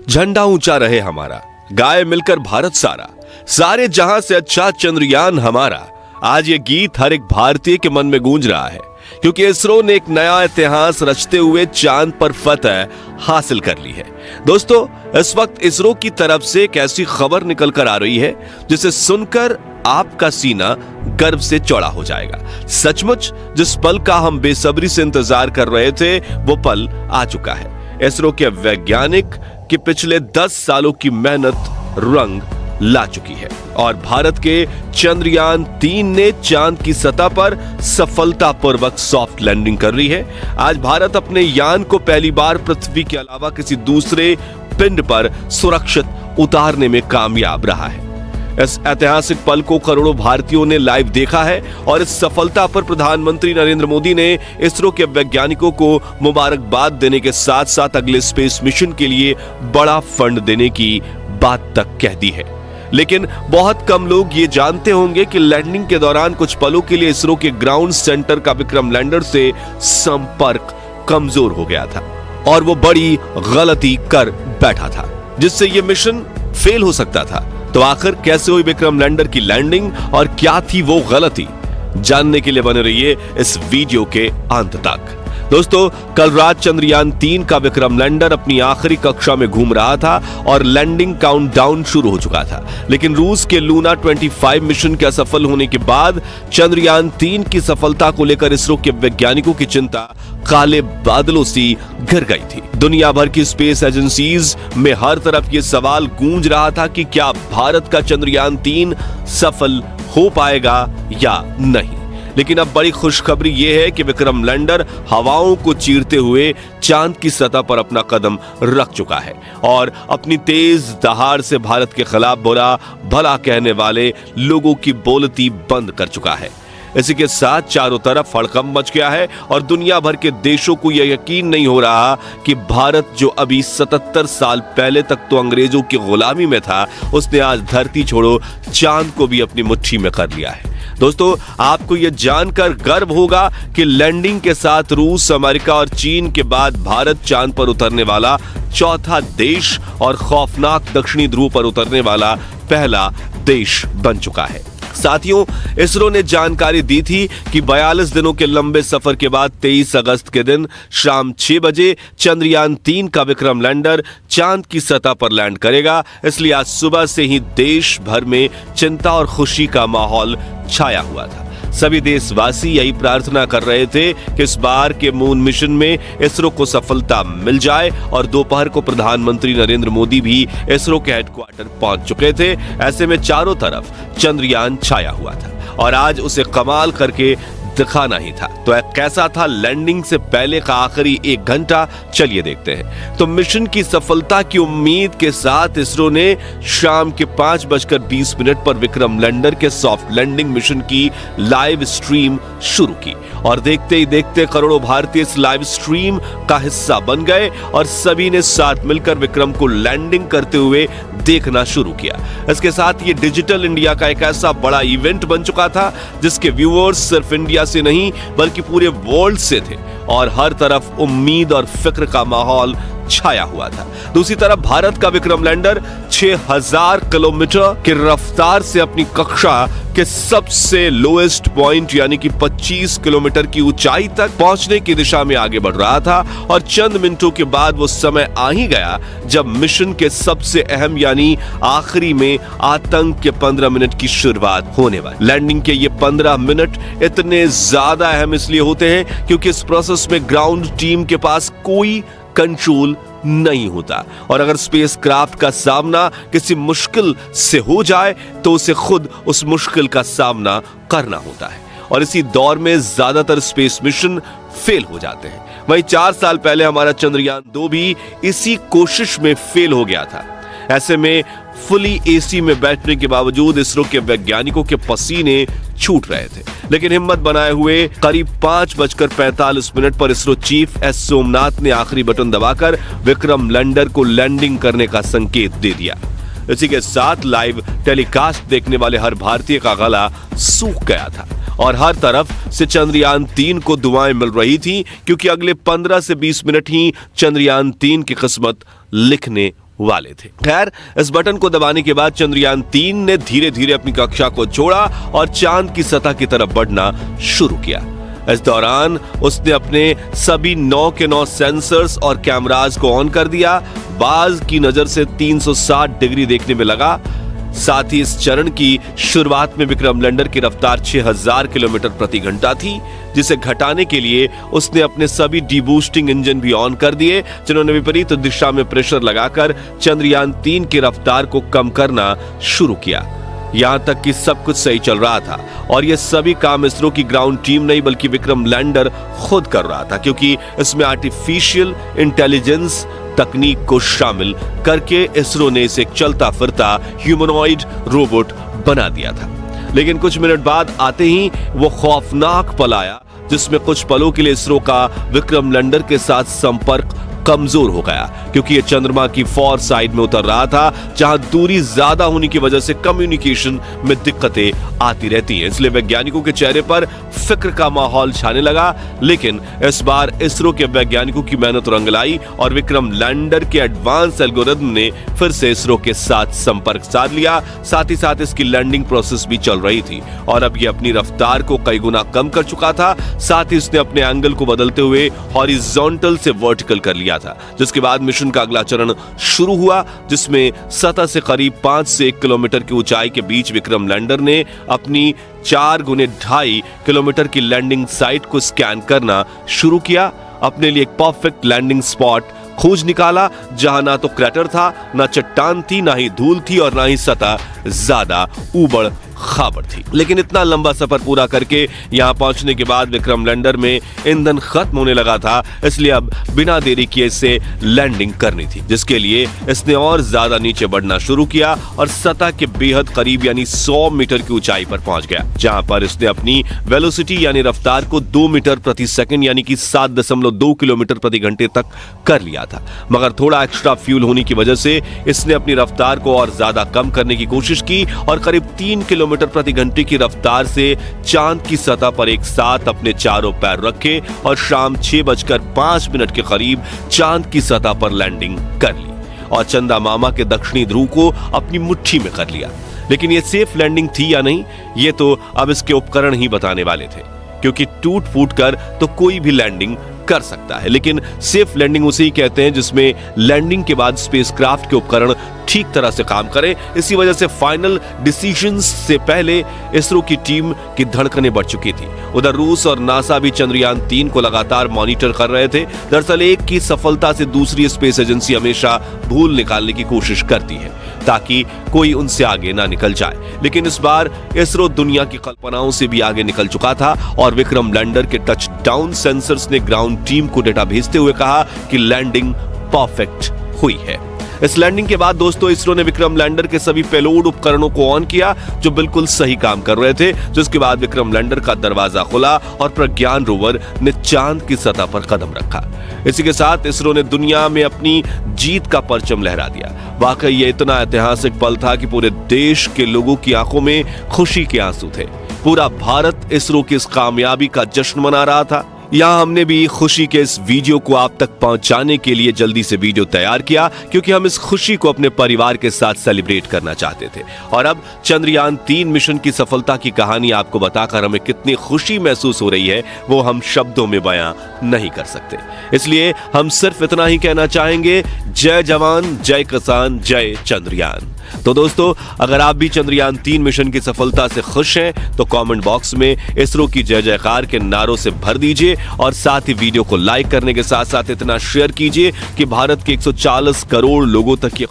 झंडा ऊंचा रहे हमारा, गाए मिलकर भारत सारा, सारे जहां से अच्छा चंद्रयान हमारा। आज ये गीत हर एक भारतीय के मन में गूंज रहा है, क्योंकि इसरो ने एक नया इतिहास रचते हुए चांद पर फतह हासिल कर ली है। दोस्तों, इस वक्त इसरो की तरफ से एक ऐसी खबर निकल कर आ रही है जिसे सुनकर आपका सीना गर्व से चौड़ा हो जाएगा। सचमुच जिस पल का हम बेसब्री से इंतजार कर रहे थे, वो पल आ चुका है। इसरो के वैज्ञानिक की पिछले 10 सालों की मेहनत रंग ला चुकी है और भारत के चंद्रयान 3 ने चांद की सतह पर सफलतापूर्वक सॉफ्ट लैंडिंग कर ली है। आज भारत अपने यान को पहली बार पृथ्वी के अलावा किसी दूसरे पिंड पर सुरक्षित उतारने में कामयाब रहा है। इस ऐतिहासिक पल को करोड़ों भारतीयों ने लाइव देखा है और इस सफलता पर प्रधानमंत्री नरेंद्र मोदी ने इसरो के वैज्ञानिकों को मुबारकबाद देने के साथ साथ अगले स्पेस मिशन के लिए बड़ा फंड देने की बात तक कह दी है। लेकिन बहुत कम लोग ये जानते होंगे कि लैंडिंग के दौरान कुछ पलों के लिए इसरो के ग्राउंड सेंटर का विक्रम लैंडर से संपर्क कमजोर हो गया था और वो बड़ी गलती कर बैठा था, जिससे ये मिशन फेल हो सकता था। तो आखिर कैसे हुई विक्रम लैंडर की लैंडिंग और क्या थी वो गलती, जानने के लिए बने रहिए इस वीडियो के अंत तक। दोस्तों, कल रात चंद्रयान 3 का विक्रम लैंडर अपनी आखिरी कक्षा में घूम रहा था और लैंडिंग काउंटडाउन शुरू हो चुका था। लेकिन रूस के लूना 25 मिशन के असफल होने के बाद चंद्रयान 3 की सफलता को लेकर इसरो के वैज्ञानिकों की चिंता काले बादलों सी घिर गई थी। दुनिया भर की स्पेस एजेंसीज में हर तरफ ये सवाल गूंज रहा था कि क्या भारत का चंद्रयान 3 सफल हो पाएगा या नहीं। लेकिन अब बड़ी खुशखबरी यह है कि विक्रम लैंडर हवाओं को चीरते हुए चांद की सतह पर अपना कदम रख चुका है और अपनी तेज दहाड़ से भारत के खिलाफ बुरा भला कहने वाले लोगों की बोलती बंद कर चुका है। इसी के साथ चारों तरफ हड़कंप मच गया है और दुनिया भर के देशों को यह यकीन नहीं हो रहा कि भारत, जो अभी 77 साल पहले तक तो अंग्रेजों की गुलामी में था, उसने आज धरती छोड़ो चांद को भी अपनी मुट्ठी में कर लिया है। दोस्तों, आपको यह जानकर गर्व होगा कि लैंडिंग के साथ रूस, अमेरिका और चीन के बाद भारत चांद पर उतरने वाला चौथा देश और खौफनाक दक्षिणी ध्रुव पर उतरने वाला पहला देश बन चुका है। साथियों, इसरो ने जानकारी दी थी कि 42 दिनों के लंबे सफर के बाद 23 अगस्त के दिन शाम 6 बजे चंद्रयान 3 का विक्रम लैंडर चांद की सतह पर लैंड करेगा। इसलिए आज सुबह से ही देश भर में चिंता और खुशी का माहौल छाया हुआ था। सभी देशवासी यही प्रार्थना कर रहे थे कि इस बार के मून मिशन में इसरो को सफलता मिल जाए और दोपहर को प्रधानमंत्री नरेंद्र मोदी भी इसरो के हेडक्वार्टर पहुंच चुके थे। ऐसे में चारों तरफ चंद्रयान छाया हुआ था और आज उसे कमाल करके दिखाना ही था। तो कैसा था लैंडिंग से पहले का आखिरी 1 घंटा, चलिए देखते हैं। तो मिशन की सफलता की उम्मीद के साथ इसरो ने शाम के 5:20 पर विक्रम लैंडर के सॉफ्ट लैंडिंग मिशन की लाइव स्ट्रीम शुरू की और देखते ही देखते करोड़ों भारतीय इस लाइव स्ट्रीम का हिस्सा बन गए और सभी ने साथ मिलकर विक्रम को लैंडिंग करते हुए देखना शुरू किया। इसके साथ ये डिजिटल इंडिया का एक ऐसा बड़ा इवेंट बन चुका था जिसके व्यूअर्स सिर्फ इंडिया से नहीं बल्कि पूरे वर्ल्ड से थे और हर तरफ उम्मीद और फिक्र का माहौल छाया हुआ था। दूसरी तरफ भारत का विक्रम लैंडर 6000 किलोमीटर की रफ्तार से अपनी कक्षा के सबसे लोएस्ट पॉइंट यानी कि 25 किलोमीटर की ऊंचाई तक पहुंचने की दिशा में आगे बढ़ रहा था और चंद मिनटों के बाद वो समय आ ही गया जब मिशन के सबसे अहम यानी आखिरी में आतंक के 15 मिनट की शुरुआत होने वाली। लैंडिंग के ये 15 मिनट इतने ज्यादा अहम इसलिए होते हैं क्योंकि इस प्रोसेस में ग्राउंड टीम के पास कोई कंट्रोल नहीं होता और अगर स्पेसक्राफ्ट का सामना किसी मुश्किल से हो जाए तो उसे खुद उस मुश्किल का सामना करना होता है और इसी दौर में ज्यादातर स्पेस मिशन फेल हो जाते हैं। वहीं 4 साल पहले हमारा चंद्रयान 2 भी इसी कोशिश में फेल हो गया था। ऐसे में फुली एसी में बैठने के बावजूद इसरो के वैज्ञानिकों के पसीने छूट रहे थे, लेकिन हिम्मत बनाए हुए करीब 5:45 पर इसरो चीफ एस सोमनाथ ने आखिरी बटन दबाकर विक्रम लैंडर को लैंडिंग करने का संकेत दे दिया। इसी के साथ लाइव टेलीकास्ट देखने वाले हर भारतीय का गला सूख गया था और हर तरफ से चंद्रयान 3 को दुआएं मिल रही थी क्योंकि अगले 15 से 20 मिनट ही चंद्रयान 3 की किस्मत लिखने वाले थे। खैर, इस बटन को दबाने के बाद चंद्रयान 3 ने धीरे धीरे अपनी कक्षा को छोड़ा और चांद की सतह की तरफ बढ़ना शुरू किया। इस दौरान उसने अपने सभी 9 के 9 सेंसर्स और कैमरास को ऑन कर दिया। बाज की नजर से 360 डिग्री देखने में लगा। साथ ही इस चरण की शुरुआत में विक्रम लैंडर की रफ्तार 6000 किलोमीटर प्रति घंटा थी, जिसे घटाने के लिए उसने अपने सभी डीबूस्टिंग इंजन भी ऑन कर दिए, जिन्होंने विपरीत दिशा में प्रेशर लगाकर चंद्रयान 3 की रफ्तार को कम करना शुरू किया। यहां तक कि सब कुछ सही चल रहा था और यह सभी काम इसरो की ग्राउंड टीम नहीं बल्कि विक्रम लैंडर खुद कर रहा था, क्योंकि इसमें आर्टिफिशियल इंटेलिजेंस तकनीक को शामिल करके इसरो ने इसे एक चलता फिरता ह्यूमनॉइड रोबोट बना दिया था। लेकिन कुछ मिनट बाद आते ही वो खौफनाक पल आया, जिसमें कुछ पलों के लिए इसरो का विक्रम लैंडर के साथ संपर्क कमजोर हो गया, क्योंकि ये चंद्रमा की फॉर साइड में उतर रहा था, जहां दूरी ज्यादा होने की वजह से कम्युनिकेशन में दिक्कतें आती रहती हैं। इसलिए वैज्ञानिकों के चेहरे पर फिक्र का माहौल छाने लगा। लेकिन इस बार इसरो के वैज्ञानिकों की मेहनत रंग लाई और विक्रम लैंडर के एडवांस एल्गोरिथम ने फिर से इसरो के साथ संपर्क साध लिया। साथ ही साथ इसकी लैंडिंग प्रोसेस भी चल रही थी और अब ये अपनी रफ्तार को कई गुना कम कर चुका था। साथ ही इसने अपने एंगल को बदलते हुए हॉरिजॉन्टल से वर्टिकल कर लिया था, जिसके बाद मिशन का अगला चरण शुरू हुआ, जिसमें सतह से करीब 5 से 1 किलोमीटर की ऊंचाई के बीच विक्रम लैंडर ने अपनी 4 गुने 2.5 किलोमीटर की लैंडिंग साइट को स्कैन करना शुरू किया। अपने लिए एक परफेक्ट लैंडिंग स्पॉट खोज निकाला, जहां ना तो क्रैटर था, ना चट्टान थी, ना ही धूल थी और ना ही सतह ज्यादा ऊबड़ खाबड़ थी। लेकिन इतना लंबा सफर पूरा करके यहां पहुंचने के बाद विक्रम लैंडर में ईंधन खत्म होने लगा था, इसलिए अब बिना देरी किए इसे लैंडिंग करनी थी, जिसके लिए इसने और ज्यादा नीचे बढ़ना शुरू किया और सतह के बेहद करीब यानी 100 मीटर की ऊंचाई पर पहुंच गया, जहां पर इसने अपनी वेलोसिटी यानी रफ्तार को 2 मीटर प्रति सेकंड यानी कि 7.2 किलोमीटर प्रति घंटे तक कर लिया था। मगर थोड़ा एक्स्ट्रा फ्यूल होने की वजह से इसने अपनी रफ्तार को और ज्यादा कम करने की कोशिश की और करीब 3 किलोमीटर प्रति घंटे की रफ्तार से चांद की सतह पर एक साथ अपने चारों पैर रखे और शाम 6:05 के करीब चांद की सतह पर लैंडिंग कर ली और चंदा मामा के दक्षिणी ध्रुव को अपनी मुट्ठी में कर लिया। लेकिन यह सेफ लैंडिंग थी या नहीं, ये तो अब इसके उपकरण ही बताने वाले थे, क्योंकि टूट फूट कर तो कोई भी लैंडिंग कर सकता है, लेकिन सेफ लैंडिंग उसे ही कहते हैं जिसमें लैंडिंग के बाद स्पेसक्राफ्ट के उपकरण ठीक तरह से काम करें। इसी वजह से फाइनल डिसीजंस से पहले इसरो की टीम की धड़कनें बढ़ चुकी थी। उधर रूस और नासा भी चंद्रयान 3 को लगातार मॉनिटर कर रहे थे। दरअसल एक की सफलता से दूसरी स्पेस एजेंसी हमेशा भूल निकालने की कोशिश करती है ताकि कोई उनसे आगे ना निकल जाए, लेकिन इस बार इसरो दुनिया की कल्पनाओं से भी आगे निकल चुका था और विक्रम लैंडर के टच डाउन सेंसर्स ने ग्राउंड टीम को डेटा भेजते हुए कहा कि लैंडिंग परफेक्ट हुई है। इस लैंडिंग के बाद दोस्तों इसरो ने विक्रम लैंडर के सभी पेलोड उपकरणों को ऑन किया जो बिल्कुल सही काम कर रहे थे, जिसके बाद विक्रम लैंडर का दरवाजा खुला और प्रज्ञान रोवर ने चांद की सतह पर कदम रखा। इसी के साथ इसरो ने दुनिया में अपनी जीत का परचम लहरा दिया। वाकई ये इतना ऐतिहासिक पल था कि पूरे देश के लोगों की आंखों में खुशी के आंसू थे। पूरा भारत इसरो की इस कामयाबी का जश्न मना रहा था। यहाँ हमने भी खुशी के इस वीडियो को आप तक पहुंचाने के लिए जल्दी से वीडियो तैयार किया, क्योंकि हम इस खुशी को अपने परिवार के साथ सेलिब्रेट करना चाहते थे। और अब चंद्रयान 3 मिशन की सफलता की कहानी आपको बताकर हमें कितनी खुशी महसूस हो रही है वो हम शब्दों में बयां नहीं कर सकते। इसलिए हम सिर्फ इतना ही कहना चाहेंगे, जय जवान, जय किसान, जय चंद्रयान। तो दोस्तों, अगर आप भी चंद्रयान 3 मिशन की सफलता से खुश हैं तो कमेंट बॉक्स में इसरो की जय जयकार के नारों से भर दीजिए और साथ ही वीडियो को लाइक करने के साथ साथ इतना शेयर कीजिए कि भारत के 140 करोड़ लोगों तक ये